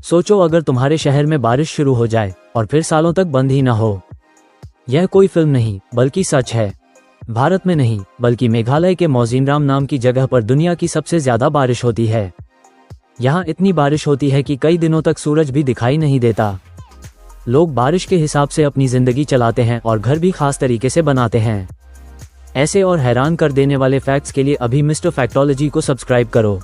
सोचो अगर तुम्हारे शहर में बारिश शुरू हो जाए और फिर सालों तक बंद ही न हो। यह कोई फिल्म नहीं बल्कि सच है। भारत में नहीं बल्कि मेघालय के मौजिनराम नाम की जगह पर दुनिया की सबसे ज्यादा बारिश होती है। यहाँ इतनी बारिश होती है कि कई दिनों तक सूरज भी दिखाई नहीं देता। लोग बारिश के हिसाब से अपनी जिंदगी चलाते हैं और घर भी खास तरीके से बनाते हैं। ऐसे और हैरान कर देने वाले फैक्ट्स के लिए अभी मिस्टर फैक्टोलॉजी को सब्सक्राइब करो।